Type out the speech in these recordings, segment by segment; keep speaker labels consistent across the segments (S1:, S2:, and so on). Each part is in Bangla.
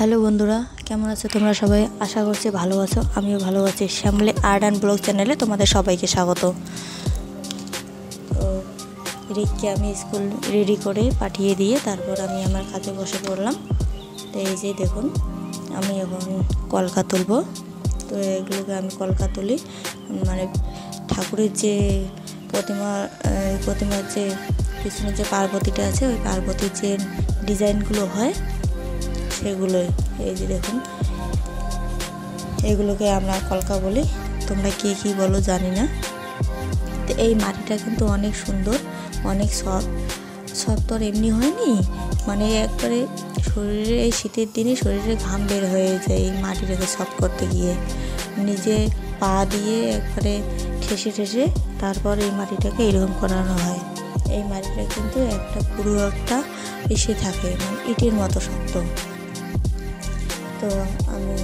S1: হ্যালো বন্ধুরা, কেমন আছো তোমরা সবাই? আশা করছি ভালো আছো, আমিও ভালো আছি। শ্যামলী আর্ট অ্যান্ড ব্লগ চ্যানেলে তোমাদের সবাইকে স্বাগত। তো রিককে আমি স্কুল রেডি করে পাঠিয়ে দিয়ে তারপর আমি আমার কাজে বসে পড়লাম। তো এই যে দেখুন, আমি এখন কলকা তুলব। তো এগুলোকে আমি কলকা তুলি, মানে ঠাকুরের যে প্রতিমার যে পিছনে যে পার্বতীটা আছে, ওই পার্বতীর যে ডিজাইনগুলো হয় সেগুলোই। এই যে দেখুন, এগুলোকে আমরা কলকা বলি, তোমরা কে কী বলো জানি না। তো এই মাটিটা কিন্তু অনেক সুন্দর, অনেক সফট তো এমনি হয়নি, মানে একবারে শরীরে এই শীতের দিনে শরীরে ঘাম বের হয়ে যায় এই মাটিটাকে সফট করতে গিয়ে। নিজে পা দিয়ে একবারে ঠেসে তারপর এই মাটিটাকে এরকম করানো হয়। এই মাটিটা কিন্তু পুরো একটা এসে থাকে, মানে ইটের মতো শক্ত। তো আমি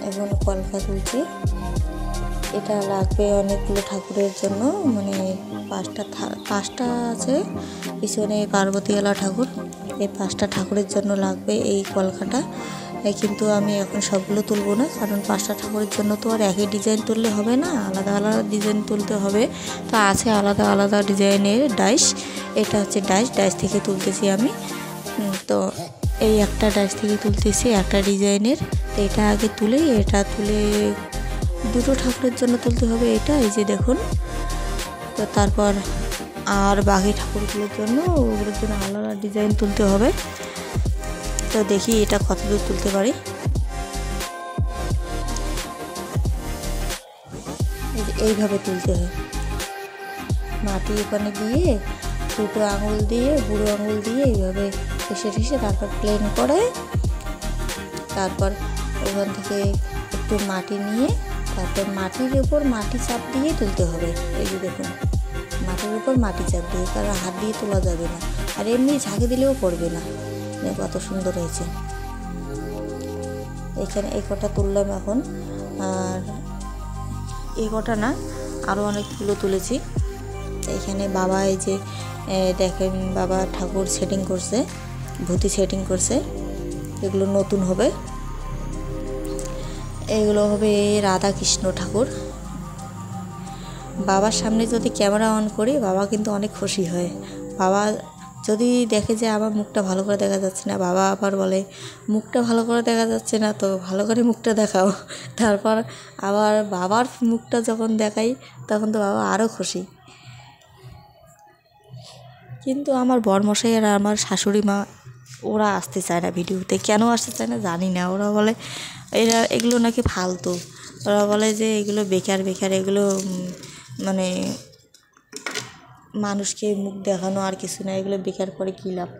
S1: এখন কলকা তুলছি। এটা লাগবে অনেকগুলো ঠাকুরের জন্য, মানে পাঁচটা আছে পিছনে পার্বতীওয়ালা ঠাকুর। এই 5টা ঠাকুরের জন্য লাগবে এই কলকাটা। কিন্তু আমি এখন সবগুলো তুলবো না, কারণ 5টা ঠাকুরের জন্য তো আর একই ডিজাইন তুললে হবে না, আলাদা আলাদা ডিজাইন তুলতে হবে। তো আছে আলাদা আলাদা ডিজাইনের ডাইস। এটা হচ্ছে ডাইস থেকে তুলতেছি আমি। তো এই একটা ডাইস থেকে তুলতেছি একটা ডিজাইনের। তো এটা আগে তুলে দুটো ঠাকুরের জন্য তুলতে হবে এটা, এই যে দেখুন। তো তারপর আর বাকি ঠাকুরগুলোর জন্য ওগুলোর জন্য আলাদা ডিজাইন তুলতে হবে। তো দেখি এটা কতদূর তুলতে পারি। এইভাবে তুলতে হয়, মাটি ওখানে দিয়ে দুটো আঙুল দিয়ে বুড়ো আঙুল দিয়ে এইভাবে ঠেসে তারপর প্লেন করে, তারপর ওখান থেকে একটু মাটি নিয়ে তারপর মাটির উপর মাটি চাপ দিয়ে তুলতে হবে। এই যে দেখুন, মাটির উপর মাটি চাপ দিয়ে, কারণ হাত দিয়ে তোলা যাবে না, আর এমনি ঝাঁকে দিলেও পড়বে না। কত সুন্দর হয়েছে। এখানে এই কটা তুললাম এখন, আর এই কটা না, আরও অনেকগুলো তুলেছি। এখানে বাবা এই যে দেখেন, বাবা ঠাকুর সেটিং করছে, ভূতি সেটিং করছে। এগুলো নতুন হবে, এগুলো হবে রাধা কৃষ্ণ ঠাকুর। বাবার সামনে যদি ক্যামেরা অন করি, বাবা কিন্তু অনেক খুশি হয়। বাবা যদি দেখে যে আমার মুখটা ভালো করে দেখা যাচ্ছে না, বাবা আবার বলে, মুখটা ভালো করে দেখা যাচ্ছে না তো ভালো করে মুখটা দেখাও। তারপর আবার বাবার মুখটা যখন দেখাই, তখন তো বাবা আরও খুশি। কিন্তু আমার বরমশাই আর আমার শাশুড়ি মা, ওরা আসতে চায় না ভিডিওতে। কেন আসতে চায় না জানি না। ওরা বলে এগুলো নাকি ফালতু। ওরা বলে যে এগুলো বেকার, এগুলো মানে মানুষকে মুখ দেখানো আর কিছু না, এগুলো বেকার করে কী লাভ,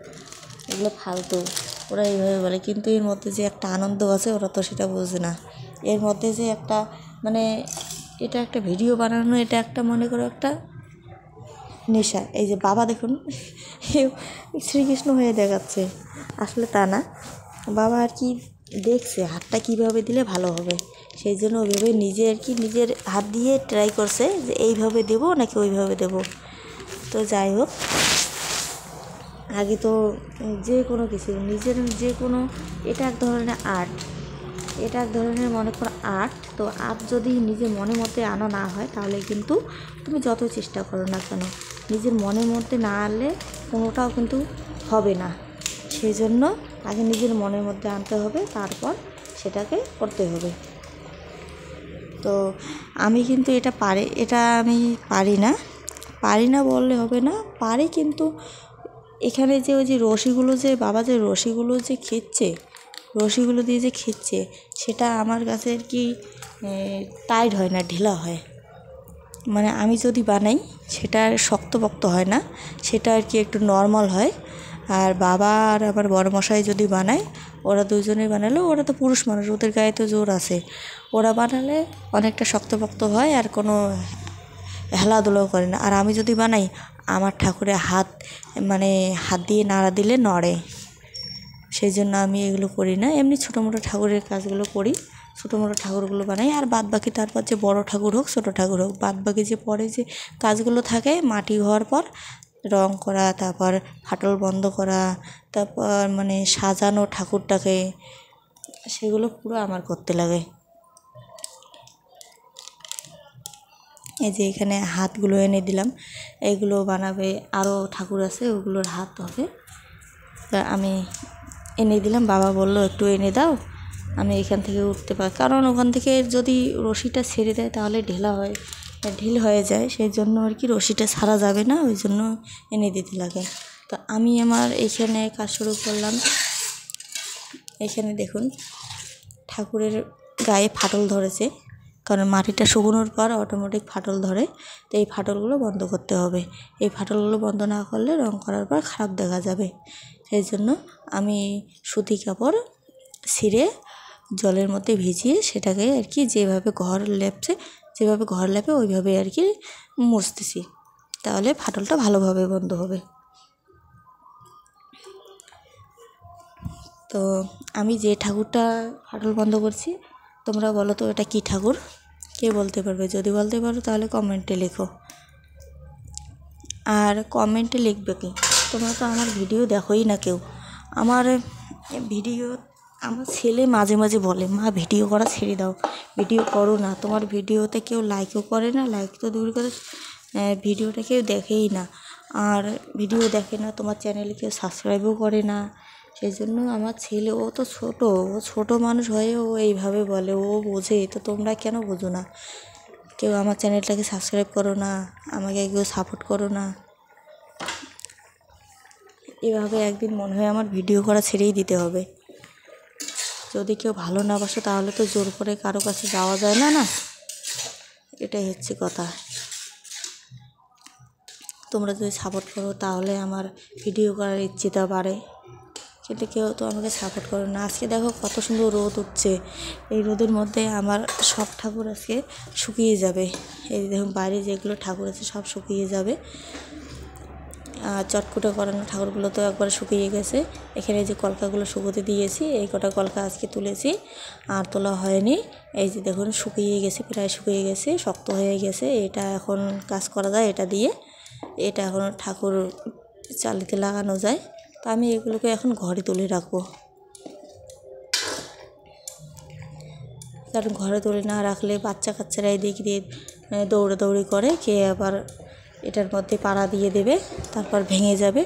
S1: এগুলো ফালতু। ওরা এইভাবে বলে, কিন্তু এর মধ্যে যে একটা আনন্দ আছে ওরা তো সেটা বোঝে না। এর মধ্যে যে একটা, মানে এটা একটা ভিডিও বানানো, এটা একটা মনে করো একটা নেশা। এই যে বাবা দেখুন শ্রীকৃষ্ণ হয়ে দেখাচ্ছে, আসলে তা না। বাবা আর কি দেখছে হাতটা কীভাবে দিলে ভালো হবে, সেই জন্য ওইভাবে নিজের হাত দিয়ে ট্রাই করছে যে এইভাবে দেবো নাকি ওইভাবে দেবো। তো যাই হোক, আগে তো যে কোনো কিছু যে কোনো, এটা এক ধরনের আর্ট, এটা এক ধরনের মনে করো আর্ট। তো আর্ট যদি নিজের মনের মধ্যে আনা না হয়, তাহলে কিন্তু তুমি যত চেষ্টা করো না কেন, নিজের মনের মধ্যে না আনলে কোনোটাও কিন্তু হবে না। সেই জন্য আগে নিজের মনের মধ্যে আনতে হবে, তারপর সেটাকে করতে হবে। তো আমি কিন্তু এটা আমি পারি না বললে হবে না, পারি। কিন্তু এখানে যে ওই যে রশিগুলো যে বাবা যে রশিগুলো দিয়ে যে খিচ্ছে, সেটা আমার কাছে আর কি টাইট হয় না, ঢিলা হয়। মানে আমি যদি বানাই সেটা শক্তপোক্ত হয় না, সেটা আর কি একটু নর্মাল হয়। আর বাবা আর আমার বড়মশাই যদি বানায়, ওরা দুজনেই বানালে, ওরা তো পুরুষ মানুষ, ওদের গায়ে তো জোর আছে, ওরা বানালে অনেকটা শক্তপোক্ত হয় আর কোনো হেলাধুলাও করে না। আর আমি যদি বানাই, আমার ঠাকুরের হাত দিয়ে নাড়া দিলে নড়ে। সেই জন্য আমি এগুলো করি না, এমনি ছোটো মোটো ঠাকুরের কাজগুলো করি, ছোটো মোটো ঠাকুরগুলো বানাই। আর বাদবাকি তারপর যে বড় ঠাকুর হোক ছোটো ঠাকুর হোক, বাদবাকি যে পরে যে কাজগুলো থাকে, মাটি হওয়ার পর রং করা, তারপর ফাটল বন্ধ করা, তারপর মানে সাজানো ঠাকুরটাকে, সেগুলো পুরো আমার করতে লাগে। এই যে এখানে হাতগুলো এনে দিলাম, এইগুলো বানাবে, আরও ঠাকুর আছে ওগুলোর হাত হবে। তা আমি এনে দিলাম, বাবা বললো একটু এনে দাও, আমি এখান থেকে উঠতে পারি, কারণ ওখান থেকে যদি রশিটা ছেড়ে দেয় তাহলে ঢিল হয়ে যায়, সেই জন্য আর কি রশিটা ছাড়া যাবে না, ওই জন্য এনে দিতে লাগে। তো আমি আমার এইখানে কাজ শুরু করলাম। এখানে দেখুন ঠাকুরের গায়ে ফাটল ধরেছে, কারণ মাটিটা শুকনোর পর অটোমেটিক ফাটল ধরে। তো এই ফাটলগুলো বন্ধ করতে হবে, এই ফাটলগুলো বন্ধ না করলে রং করার পর খারাপ দেখা যাবে। সেই জন্য আমি সুতি কাপড় ছিঁড়ে জলের মধ্যে ভিজিয়ে সেটাকে আর কি যেভাবে ঘর লেপে ওইভাবে আর কি মুছতেছি, তাহলে ফাটলটা ভালোভাবে বন্ধ হবে। তো আমি যে ঠাকুরটা ফাটল বন্ধ করছি, তোমরা বলো তো এটা কী ঠাকুর, কে বলতে পারবে? যদি বলতে পারো তাহলে কমেন্টে লেখো। আর কমেন্টে লিখবে কি, তোমরা তো আমার ভিডিও দেখোই না কেউ। আমার ছেলে মাঝে মাঝে বলে, মা ভিডিও করা ছেড়ে দাও, ভিডিও করো না, তোমার ভিডিওতে কেউ লাইকও করে না, লাইক তো দূর করে ভিডিওটা কেউ দেখেই না, আর ভিডিও দেখে না, তোমার চ্যানেলে কেউ সাবস্ক্রাইবও করে না। সেই জন্য আমার ছেলে, ও তো ছোটো মানুষ হয়ে ও এইভাবে বলে, ও বোঝে, তো তোমরা কেন বোঝো না? কেউ আমার চ্যানেলটাকে সাবস্ক্রাইব করো না, আমাকে কেউ সাপোর্ট করো না। এভাবে একদিন মনে হয় আমার ভিডিও করা ছেড়েই দিতে হবে। যদি কেউ ভালো না বাসে তাহলে তো জোর করে কারো কাছে যাওয়া যায় না, না, এটাই হচ্ছে কথা। তোমরা যদি সাপোর্ট করো তাহলে আমার ভিডিও করার ইচ্ছেটা বাড়ে, কিন্তু কেউ তো আমাকে সাপোর্ট করে না। আজকে দেখো কত সুন্দর রোদ উঠছে, এই রোদের মধ্যে আমার সব ঠাকুর আজকে শুকিয়ে যাবে। এই দেখুন বাইরে যেগুলো ঠাকুর আছে সব শুকিয়ে যাবে। চটকুটে করানো ঠাকুরগুলো তো একবার শুকিয়ে গেছে। এখানে যে কলকাগুলো শুকোতে দিয়েছি, এই কটা কলকা আজকে তুলেছি, আর তোলা হয়নি। এই যে দেখুন শুকিয়ে গেছে, প্রায় শুকিয়ে গেছে, শক্ত হয়ে গেছে। এটা এখন কাজ করা যায়, এটা এখন ঠাকুর চালিতে লাগানো যায়। তো আমি এগুলোকে এখন ঘরে তুলে রাখবো, কারণ ঘরে তুলে না রাখলে বাচ্চা কাচ্চারা এদিক দিয়ে দৌড়াদৌড়ি করে, কে আবার এটার মধ্যে পাড়া দিয়ে দেবে, তারপর ভেঙে যাবে।